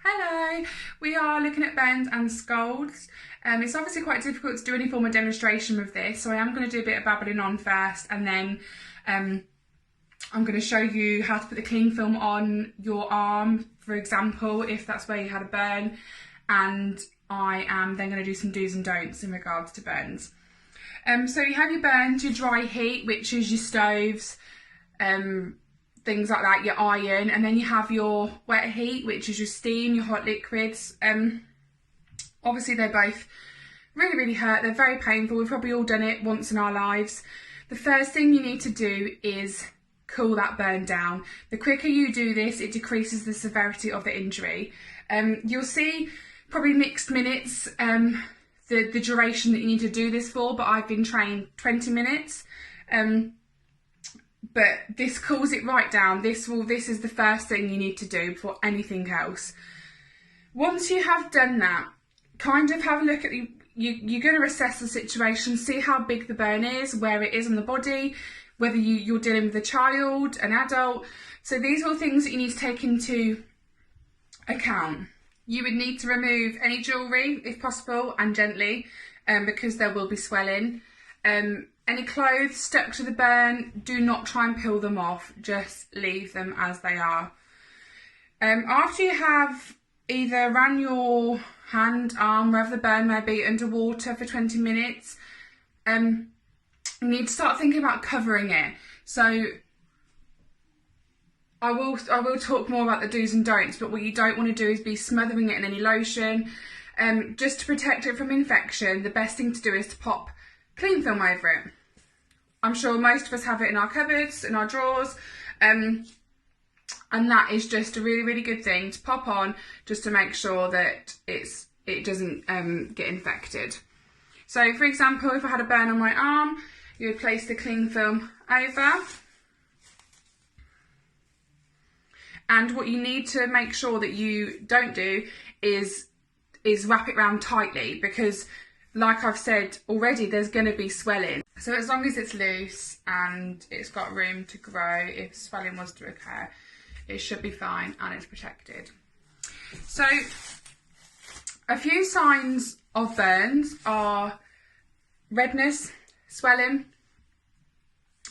Hello, we are looking at burns and scalds. It's obviously quite difficult to do any form of demonstration with this, so I am going to do a bit of babbling on first, and then I'm going to show you how to put the cling film on your arm, for example, if that's where you had a burn, and I am then going to do some do's and don'ts in regards to burns. So you have your burns, your dry heat, which is your stoves, things like that, your iron, and then you have your wet heat, which is your steam, your hot liquids. Obviously they both really hurt, they're very painful, we've probably all done it once in our lives. The first thing you need to do is cool that burn down. The quicker you do this, it decreases the severity of the injury. You'll see probably mixed minutes, the duration that you need to do this for, but I've been trained 20 minutes. But this cools it right down. This is the first thing you need to do before anything else. Once you have done that, kind of have a look at you're going to assess the situation, see how big the burn is, where it is on the body, whether you're dealing with a child, an adult. So these are all things that you need to take into account. You would need to remove any jewellery if possible, and gently, because there will be swelling. Any clothes stuck to the burn, do not try and peel them off, just leave them as they are. After you have either ran your hand, arm, wherever the burn may be, under water for 20 minutes, you need to start thinking about covering it. So I will talk more about the do's and don'ts, but what you don't want to do is be smothering it in any lotion. Just to protect it from infection, the best thing to do is to pop cling film over it. I'm sure most of us have it in our cupboards, in our drawers, and that is just a really good thing to pop on, just to make sure that it doesn't get infected. So for example, if I had a burn on my arm, you would place the cling film over, and what you need to make sure that you don't do is wrap it round tightly, because like I've said already, there's going to be swelling. So as long as it's loose and it's got room to grow, if swelling was to occur, it should be fine and it's protected. So a few signs of burns are redness, swelling,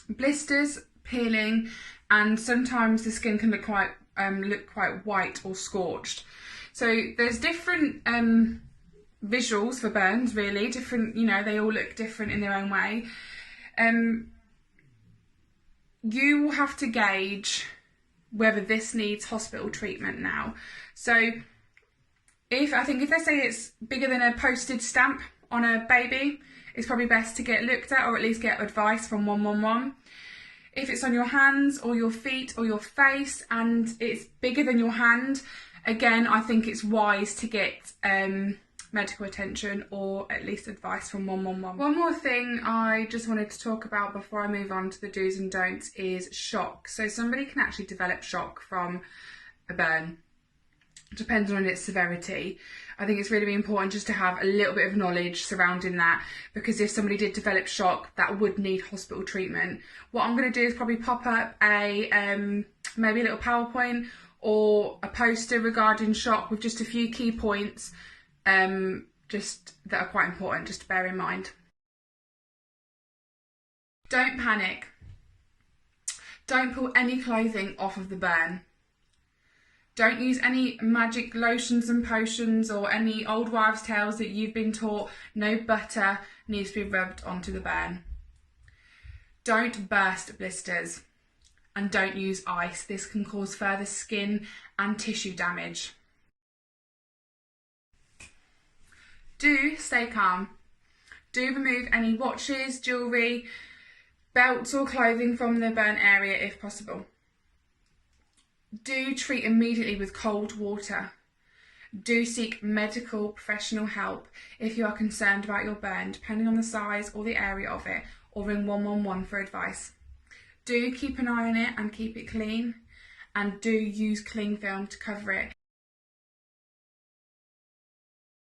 blisters, peeling, and sometimes the skin can look quite white or scorched. So there's different visuals for burns, really different, they all look different in their own way. You will have to gauge whether this needs hospital treatment now. So if they say it's bigger than a postage stamp on a baby, it's probably best to get looked at, or at least get advice from 111. If it's on your hands or your feet or your face and it's bigger than your hand, again, I think it's wise to get medical attention, or at least advice from 111. One more thing I just wanted to talk about before I move on to the do's and don'ts is shock. So somebody can actually develop shock from a burn, depending on its severity. I think it's really important just to have a little bit of knowledge surrounding that, because if somebody did develop shock, that would need hospital treatment. What I'm going to do is probably pop up maybe a little PowerPoint or a poster regarding shock with just a few key points just that are quite important, just to bear in mind. Don't panic. Don't pull any clothing off of the burn. Don't use any magic lotions and potions or any old wives' tales that you've been taught. No butter needs to be rubbed onto the burn. Don't burst blisters, and don't use ice. This can cause further skin and tissue damage. Do stay calm. Do remove any watches, jewellery, belts or clothing from the burn area if possible. Do treat immediately with cold water. Do seek medical professional help if you are concerned about your burn, depending on the size or the area of it, or ring 111 for advice. Do keep an eye on it and keep it clean, and do use cling film to cover it.